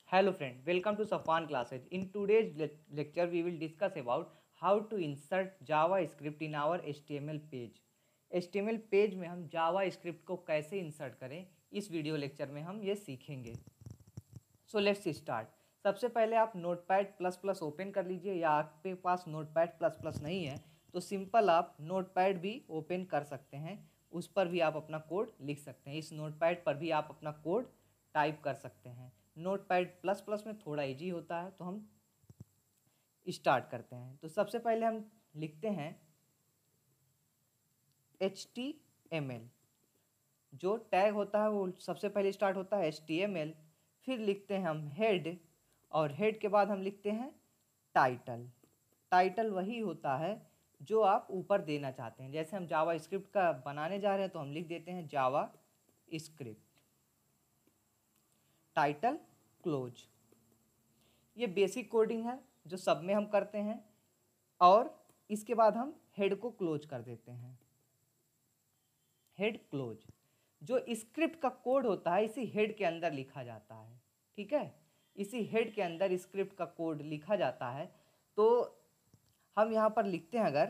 Hello friend, welcome to Safwan classes. In today's lecture, we will discuss about how to insert JavaScript in our HTML page. HTML page में हम JavaScript को कैसे insert करें, इस video lecture में हम ये सीखेंगे. So let's start. सबसे पहले आप नोटपैड प्लस प्लस ओपन कर लीजिए, या आपके पास नोटपैड प्लस प्लस नहीं है तो सिंपल आप नोटपैड भी ओपन कर सकते हैं. उस पर भी आप अपना कोड लिख सकते हैं. इस नोटपैड पर भी आप अपना कोड टाइप कर सकते हैं. नोटपैड प्लस प्लस में थोड़ा इजी होता है, तो हम स्टार्ट करते हैं. तो सबसे पहले हम लिखते हैं HTML. जो टैग होता है वो सबसे पहले स्टार्ट होता है HTML. फिर लिखते हैं हम हेड, और हेड के बाद हम लिखते हैं टाइटल. टाइटल वही होता है जो आप ऊपर देना चाहते हैं. जैसे हम जावा स्क्रिप्ट का बनाने जा रहे हैं तो हम लिख देते हैं जावा स्क्रिप्ट टाइटल क्लोज. ये बेसिक कोडिंग है जो सब में हम करते हैं. और इसके बाद हम हेड को क्लोज कर देते हैं. Head close. जो स्क्रिप्ट का कोड होता है इसी हेड के अंदर लिखा जाता है. ठीक है, इसी हेड के अंदर स्क्रिप्ट का कोड लिखा जाता है. तो हम यहाँ पर लिखते हैं अगर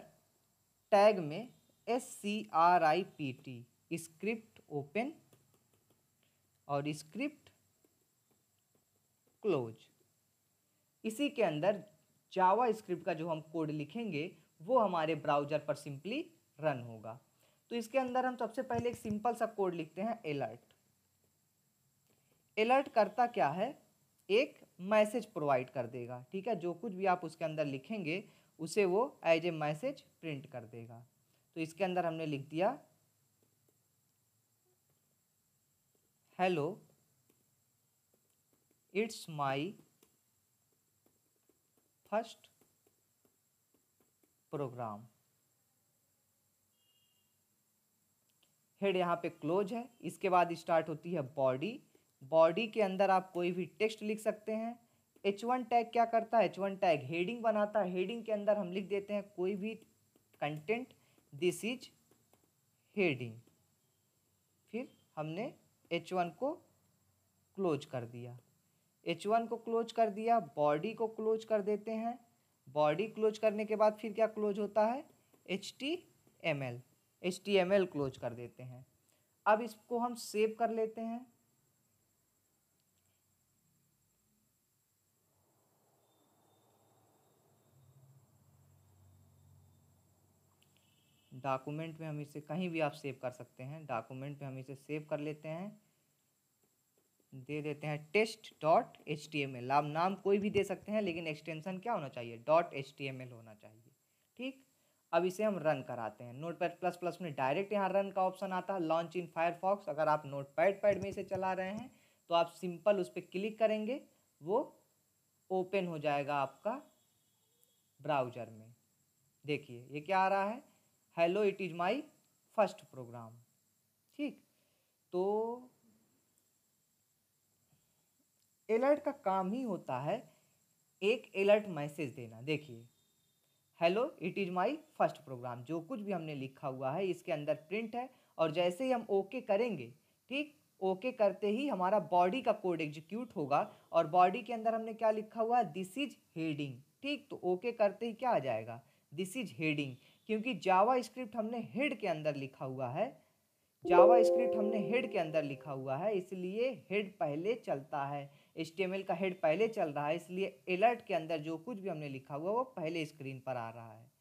टैग में SCRIPT स्क्रिप्ट ओपन और स्क्रिप्ट क्लोज. इसी के अंदर जावा स्क्रिप्ट का जो हम कोड लिखेंगे वो हमारे ब्राउजर पर सिंपली रन होगा. तो इसके अंदर हम सबसे पहले एक सिंपल सा कोड लिखते हैं अलर्ट. अलर्ट करता क्या है, एक मैसेज प्रोवाइड कर देगा. ठीक है, जो कुछ भी आप उसके अंदर लिखेंगे उसे वो एज ए मैसेज प्रिंट कर देगा. तो इसके अंदर हमने लिख दिया hello it's my first program. Head यहाँ पे क्लोज है. इसके बाद स्टार्ट होती है बॉडी. बॉडी के अंदर आप कोई भी टेक्स्ट लिख सकते हैं. H1 टैग क्या करता है, H1 टैग हेडिंग बनाता है. हेडिंग के अंदर हम लिख देते हैं कोई भी कंटेंट, दिस इज हेडिंग. फिर हमने H1 को क्लोज कर दिया. H1 को क्लोज कर दिया, बॉडी को क्लोज कर देते हैं. बॉडी क्लोज करने के बाद फिर क्या क्लोज होता है, HTML. HTML क्लोज कर देते हैं. अब इसको हम सेव कर लेते हैं. डॉक्यूमेंट में हम इसे कहीं भी आप सेव कर सकते हैं. डॉक्यूमेंट में हम इसे सेव कर लेते हैं. दे देते हैं test.html. आप नाम कोई भी दे सकते हैं, लेकिन एक्सटेंशन क्या होना चाहिए, .html होना चाहिए. ठीक, अब इसे हम रन कराते हैं. नोटपैड प्लस प्लस में डायरेक्ट यहाँ रन का ऑप्शन आता है, लॉन्च इन फायरफॉक्स. अगर आप नोटपैड में इसे चला रहे हैं तो आप सिंपल उस पर क्लिक करेंगे, वो ओपन हो जाएगा आपका ब्राउजर में. देखिए ये क्या आ रहा है, hello it is my first program. ठीक, तो अलर्ट का काम ही होता है एक अलर्ट मैसेज देना. देखिए hello it is my first program, जो कुछ भी हमने लिखा हुआ है इसके अंदर प्रिंट है. और जैसे ही हम ओके करेंगे, ठीक, ओके करते ही हमारा बॉडी का कोड एग्जीक्यूट होगा. और बॉडी के अंदर हमने क्या लिखा हुआ है, दिस इज हेडिंग. ठीक, तो ओके करते ही क्या आ जाएगा, दिस इज हेडिंग. क्योंकि जावा स्क्रिप्ट हमने हेड के अंदर लिखा हुआ है, जावा स्क्रिप्ट हमने हेड के अंदर लिखा हुआ है, इसलिए हेड पहले चलता है. HTML का हेड पहले चल रहा है, इसलिए अलर्ट के अंदर जो कुछ भी हमने लिखा हुआ वो पहले स्क्रीन पर आ रहा है.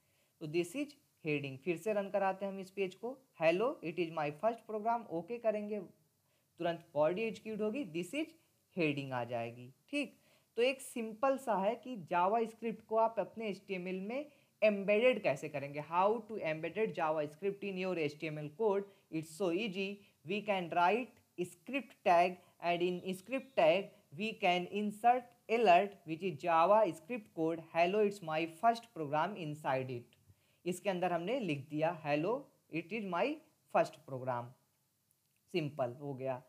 तो दिस इज हेडिंग. फिर से रन कराते हैं हम इस पेज को. Hello it is my first program. Okay करेंगे, तुरंत बॉडी एग्जीक्यूट होगी, दिस इज हेडिंग आ जाएगी. ठीक, तो एक सिंपल सा है कि जावा स्क्रिप्ट को आप अपने HTML में एम्बेडेड कैसे करेंगे. How to embedded JavaScript in your HTML code. It's so easy. We can write script tag, and in script tag we can insert alert which is Java script code hello it's my first program inside it. इसके अंदर हमने लिख दिया hello it is my first program. Simple हो गया.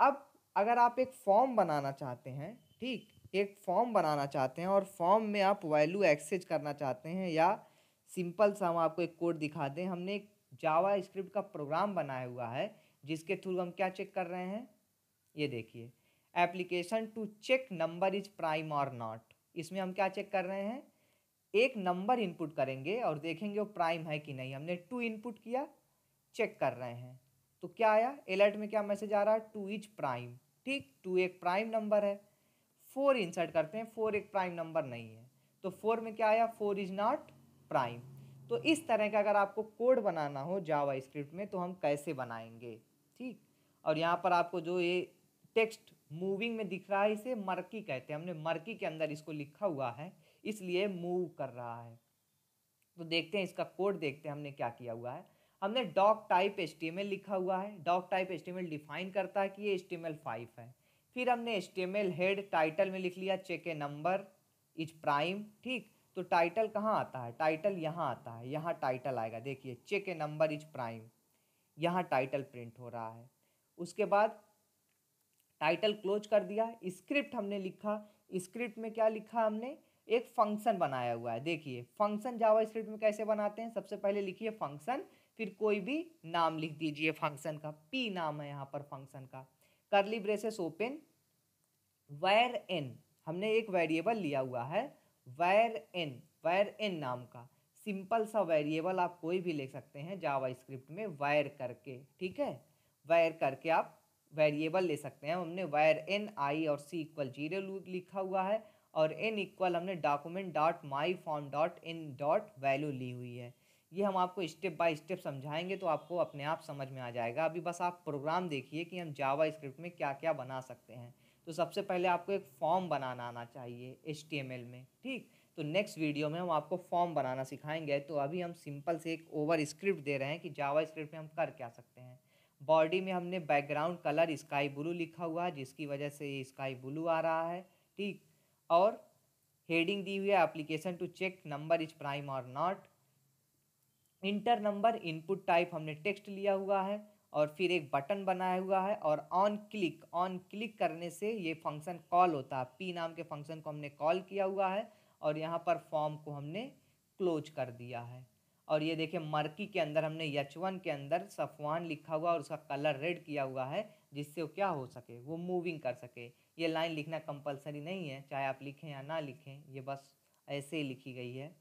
अब अगर आप एक फॉर्म बनाना चाहते हैं, ठीक, एक फॉर्म बनाना चाहते हैं और फॉर्म में आप वैल्यू एक्सेस करना चाहते हैं, या सिंपल सा हम आपको एक कोड दिखा दें. हमने एक जावा स्क्रिप्ट का प्रोग्राम बनाया हुआ है जिसके थ्रू हम क्या चेक कर रहे हैं, ये देखिए application to check number is prime और नॉट। इसमें हम क्या चेक कर रहे हैं, एक नंबर इनपुट करेंगे और देखेंगे वो प्राइम है कि नहीं। हमने 2 इनपुट किया, चेक कर रहे हैं, तो क्या आया अलर्ट में, क्या मैसेज आ रहा है, 2 इज प्राइम। ठीक, 2 एक प्राइम नंबर है। 4 इंसर्ट करते हैं, 4 एक प्राइम नंबर नहीं है, तो 4 में क्या आया, 4 इज नॉट प्राइम। तो इस तरह का अगर आपको कोड बनाना हो जावा स्क्रिप्ट में तो हम कैसे बनाएंगे। ठीक, और यहाँ पर आपको जो ये टेक्स्ट मूविंग में दिख रहा है इसे मर्की कहते हैं। हमने मर्की के अंदर इसको लिखा हुआ है, इसलिए मूव कर रहा है। तो देखते हैं इसका कोड, देखते हैं हमने क्या किया हुआ है। हमने डॉक टाइप HTML लिखा हुआ है। डॉक टाइप HTML डिफाइन करता है कि ये HTML5 है। फिर हमने HTML हेड टाइटल में लिख लिया check a number is prime. ठीक, तो टाइटल कहाँ आता है, टाइटल यहाँ आता है, यहाँ टाइटल आएगा। देखिए check a number is prime, यहाँ टाइटल प्रिंट हो रहा है। उसके बाद टाइटल क्लोज कर दिया। स्क्रिप्ट हमने लिखा, स्क्रिप्ट में क्या लिखा हमने, एक फंक्शन बनाया हुआ है। देखिए फंक्शन जावा स्क्रिप्ट में कैसे बनाते हैं, सबसे पहले लिखिए फंक्शन, फिर कोई भी नाम लिख दीजिए फंक्शन का, पी नाम है यहाँ पर फंक्शन का, करली ब्रेसेस ओपन, वैर एन, हमने एक वेरिएबल लिया हुआ है वैर एन नाम का। सिंपल सा वेरिएबल आप कोई भी ले सकते हैं जावा स्क्रिप्ट में वैर करके। ठीक है, वैर करके आप वेरिएबल ले सकते हैं। हमने वैर एन आई और सी इक्वल 0 लिखा हुआ है, और एन इक्वल हमने document dot my form dot in dot value ली हुई है। ये हम आपको स्टेप बाय स्टेप समझाएंगे तो आपको अपने आप समझ में आ जाएगा। अभी बस आप प्रोग्राम देखिए कि हम जावा स्क्रिप्ट में क्या क्या बना सकते हैं। तो सबसे पहले आपको एक फॉर्म बनाना आना चाहिए HTML में। ठीक, तो नेक्स्ट वीडियो में हम आपको फॉर्म बनाना सिखाएंगे। तो अभी हम सिंपल से एक ओवर स्क्रिप्ट दे रहे हैं कि जावा स्क्रिप्ट में हम कर क्या सकते हैं। बॉडी में हमने बैकग्राउंड कलर स्काई ब्लू लिखा हुआ है, जिसकी वजह से ये स्काई ब्लू आ रहा है। ठीक, और हेडिंग दी हुई है application to check number is prime और not. Enter number input type हमने टेक्स्ट लिया हुआ है, और फिर एक बटन बनाया हुआ है, और ऑन क्लिक करने से ये फंक्शन कॉल होता है। पी नाम के फंक्शन को हमने कॉल किया हुआ है, और यहाँ पर फॉर्म को हमने क्लोज कर दिया है। और ये देखिए मर्की के अंदर हमने H1 के अंदर सफ़वान लिखा हुआ और उसका कलर रेड किया हुआ है, जिससे वो क्या हो सके, वो मूविंग कर सके। ये लाइन लिखना कंपलसरी नहीं है, चाहे आप लिखें या ना लिखें, ये बस ऐसे ही लिखी गई है।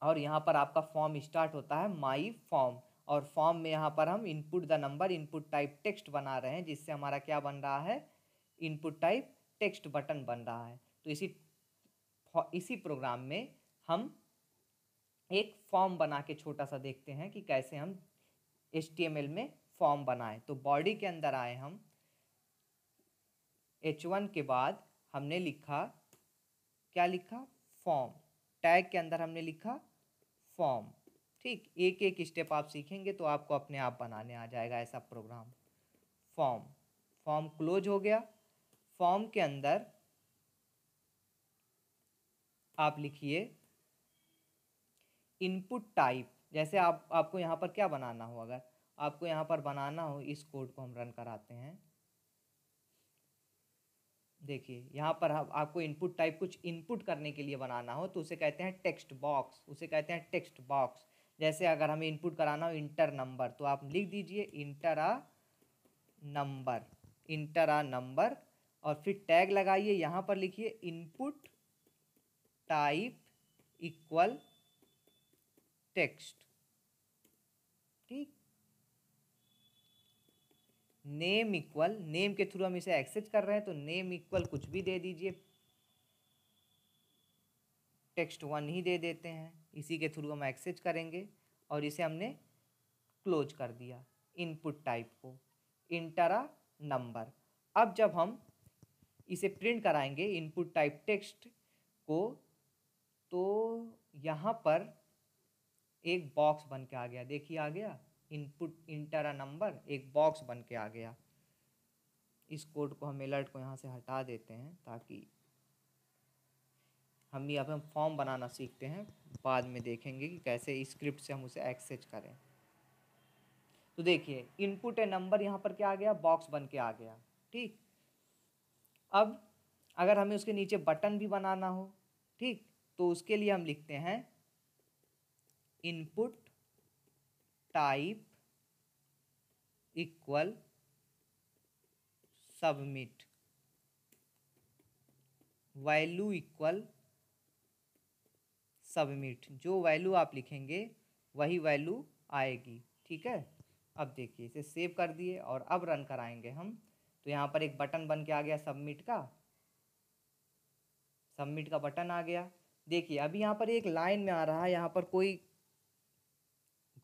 और यहाँ पर आपका फॉर्म स्टार्ट होता है माई फॉर्म, और फॉर्म में यहाँ पर हम input the number input type text बना रहे हैं, जिससे हमारा क्या बन रहा है, इनपुट टाइप टेक्स्ट बटन बन रहा है। तो इसी प्रोग्राम में हम एक फॉर्म बना के छोटा सा देखते हैं कि कैसे हम HTML में फॉर्म बनाएं। तो बॉडी के अंदर आए हम, H1 के बाद हमने लिखा, क्या लिखा, फॉर्म। टैग के अंदर हमने लिखा फॉर्म। ठीक, एक एक स्टेप आप सीखेंगे तो आपको अपने आप बनाने आ जाएगा ऐसा प्रोग्राम। फॉर्म क्लोज हो गया। फॉर्म के अंदर आप लिखिए इनपुट टाइप। जैसे आपको यहाँ पर क्या बनाना हो, अगर आपको यहाँ पर बनाना हो, इस कोड को हम रन कराते हैं। देखिए यहाँ पर आपको इनपुट टाइप कुछ इनपुट करने के लिए बनाना हो तो उसे कहते हैं टेक्स्ट बॉक्स, उसे कहते हैं टेक्स्ट बॉक्स। जैसे अगर हमें इनपुट कराना हो इंटर नंबर, तो आप लिख दीजिए इंटर आ नंबर, और फिर टैग लगाइए, यहाँ पर लिखिए इनपुट टाइप इक्वल टेक्स्ट। ठीक, नेम इक्वल, नेम के थ्रू हम इसे एक्सेस कर रहे हैं तो नेम इक्वल कुछ भी दे दीजिए, text1 ही दे देते हैं, इसी के थ्रू हम एक्सेस करेंगे। और इसे हमने क्लोज कर दिया इनपुट टाइप को, इंटर आ नंबर। अब जब हम इसे प्रिंट कराएंगे इनपुट टाइप टेक्स्ट को, तो यहाँ पर एक बॉक्स बन के आ गया। देखिए आ गया इनपुट इंटर आ नंबर, एक बॉक्स बन के आ गया। इस कोड को हम अलर्ट को यहाँ से हटा देते हैं, ताकि हम यहाँ पे हम फॉर्म बनाना सीखते हैं, बाद में देखेंगे कि कैसे स्क्रिप्ट से हम उसे एक्सेस करें। तो देखिए इनपुट ए नंबर यहाँ पर क्या आ गया, बॉक्स बन के आ गया। ठीक, अब अगर हमें उसके नीचे बटन भी बनाना हो, ठीक, तो उसके लिए हम लिखते हैं input type equal submit, value equal submit, जो वैल्यू आप लिखेंगे वही वैल्यू आएगी। ठीक है, अब देखिए इसे सेव कर दिए और अब रन कराएंगे हम, तो यहाँ पर एक बटन बन के आ गया सबमिट का, सबमिट का बटन आ गया। देखिए अभी यहाँ पर एक लाइन में आ रहा है, यहाँ पर कोई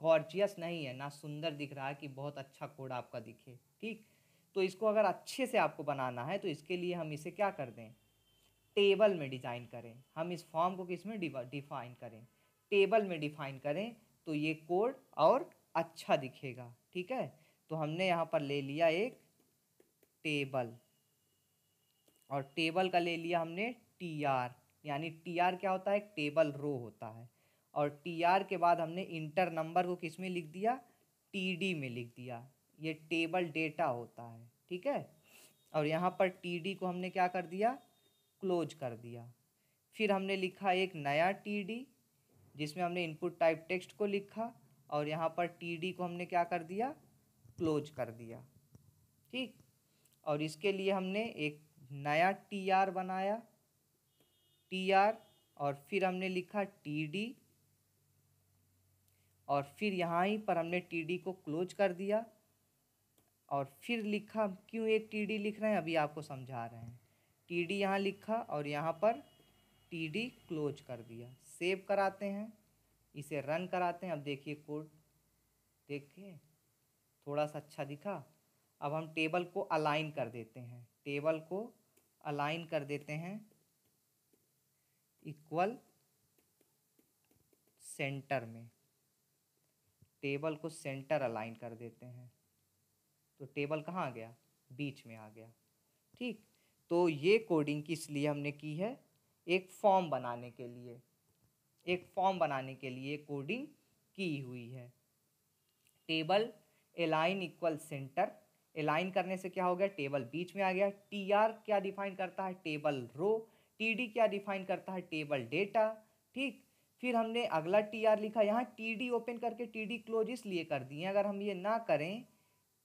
गॉर्जियस नहीं है, ना सुंदर दिख रहा है कि बहुत अच्छा कोड आपका दिखे। ठीक, तो इसको अगर अच्छे से आपको बनाना है तो इसके लिए हम इसे क्या कर दें, टेबल में डिज़ाइन करें। हम इस फॉर्म को किस में डिफाइन करें, टेबल में डिफाइन करें, तो ये कोड और अच्छा दिखेगा। ठीक है, तो हमने यहाँ पर ले लिया एक टेबल, और टेबल का ले लिया हमने टी आर, यानी टी आर क्या होता है, एक टेबल रो होता है। और टी आर के बाद हमने इंटर नंबर को किस में लिख दिया, टी डी में लिख दिया, ये टेबल डेटा होता है। ठीक है, और यहाँ पर टी डी को हमने क्या कर दिया, क्लोज कर दिया। फिर हमने लिखा एक नया टी डी जिसमें हमने इनपुट टाइप टेक्स्ट को लिखा, और यहाँ पर टी डी को हमने क्या कर दिया, क्लोज कर दिया। ठीक, और इसके लिए हमने एक नया टी आर बनाया, टी आर, और फिर हमने लिखा टी डी, और फिर यहाँ ही पर हमने टी डी को क्लोज कर दिया, और फिर लिखा, क्यों एक टी डी लिख रहे हैं अभी आपको समझा रहे हैं, टी डी यहाँ लिखा और यहाँ पर टी डी क्लोज कर दिया। सेव कराते हैं, इसे रन कराते हैं। अब देखिए कोड, देखिए थोड़ा सा अच्छा दिखा। अब हम टेबल को अलाइन कर देते हैं, टेबल को अलाइन कर देते हैं इक्वल सेंटर में, टेबल को सेंटर अलाइन कर देते हैं, तो टेबल कहाँ आ गया, बीच में आ गया। ठीक, तो ये कोडिंग किस लिए हमने की है, एक फॉर्म बनाने के लिए, एक फॉर्म बनाने के लिए कोडिंग की हुई है। Table align equal centre, align करने से क्या हो गया, टेबल बीच में आ गया। टी आर क्या डिफाइन करता है, टेबल रो। टी डी क्या डिफाइन करता है, टेबल डेटा। ठीक, फिर हमने अगला टी आर लिखा, यहाँ टी डी ओपन करके टी डी क्लोज इसलिए कर दिए, अगर हम ये ना करें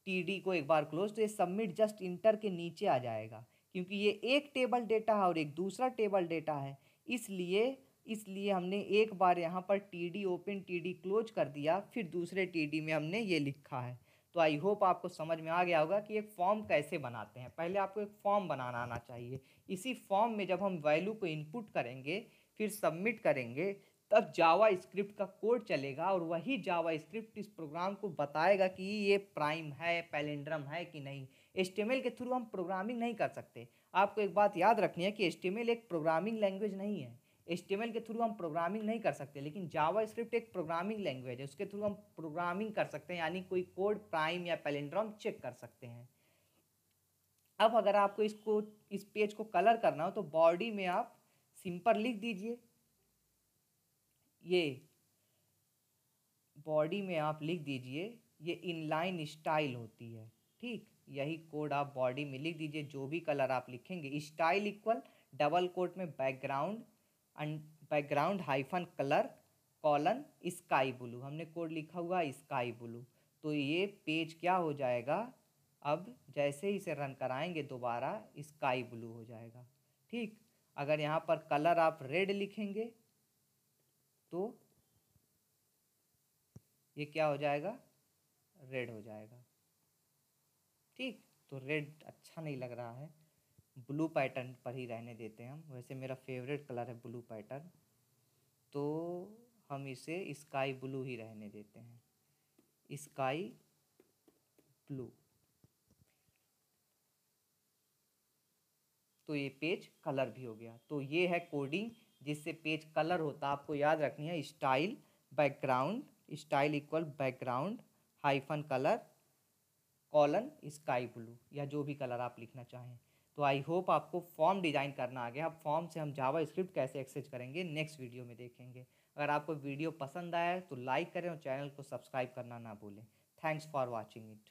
टी डी को एक बार क्लोज, तो ये सबमिट जस्ट इंटर के नीचे आ जाएगा, क्योंकि ये एक टेबल डेटा है और एक दूसरा टेबल डेटा है। इसलिए हमने एक बार यहाँ पर T D open T D close कर दिया, फिर दूसरे टी डी में हमने ये लिखा है। तो आई होप आपको समझ में आ गया होगा कि एक फॉर्म कैसे बनाते हैं। पहले आपको एक फॉर्म बनाना आना चाहिए। इसी फॉर्म में जब हम वैल्यू को इनपुट करेंगे, फिर सबमिट करेंगे, तब जावा स्क्रिप्ट का कोड चलेगा, और वही जावा स्क्रिप्ट इस प्रोग्राम को बताएगा कि ये प्राइम है, पैलिंड्रम है कि नहीं। HTML के थ्रू हम प्रोग्रामिंग नहीं कर सकते। आपको एक बात याद रखनी है कि HTML एक प्रोग्रामिंग लैंग्वेज नहीं है। HTML के थ्रू हम प्रोग्रामिंग नहीं कर सकते, लेकिन जावा स्क्रिप्ट एक प्रोग्रामिंग लैंग्वेज है, उसके थ्रू हम प्रोग्रामिंग कर सकते हैं, यानी कोई कोड प्राइम या पैलिंड्रम चेक कर सकते हैं। अब अगर आपको इस पेज को कलर करना हो, तो बॉडी में आप सिंपल लिख दीजिए, ये बॉडी में आप लिख दीजिए, ये इनलाइन स्टाइल होती है। ठीक, यही कोड आप बॉडी में लिख दीजिए, जो भी कलर आप लिखेंगे, स्टाइल इक्वल डबल कोट में background hyphen colour colon sky blue, हमने कोड लिखा हुआ स्काई ब्लू। तो ये पेज क्या हो जाएगा, अब जैसे ही इसे रन कराएंगे दोबारा स्काई ब्लू हो जाएगा। ठीक, अगर यहाँ पर कलर आप रेड लिखेंगे तो ये क्या हो जाएगा, रेड हो जाएगा। ठीक, तो रेड अच्छा नहीं लग रहा है, ब्लू पैटर्न पर ही रहने देते हैं हम। वैसे मेरा फेवरेट कलर है ब्लू पैटर्न, तो हम इसे स्काई ब्लू ही रहने देते हैं, स्काई ब्लू। तो ये पेज कलर भी हो गया। तो ये है कोडिंग जिससे पेज कलर होता है। आपको याद रखनी है, style background, style equal background hyphen colour colon sky blue, या जो भी कलर आप लिखना चाहें। तो आई होप आपको फॉर्म डिज़ाइन करना आ गया। अब फॉर्म से हम जावा स्क्रिप्ट कैसे एक्सेस करेंगे नेक्स्ट वीडियो में देखेंगे। अगर आपको वीडियो पसंद आया तो लाइक करें और चैनल को सब्सक्राइब करना ना भूलें। Thanks for watching it.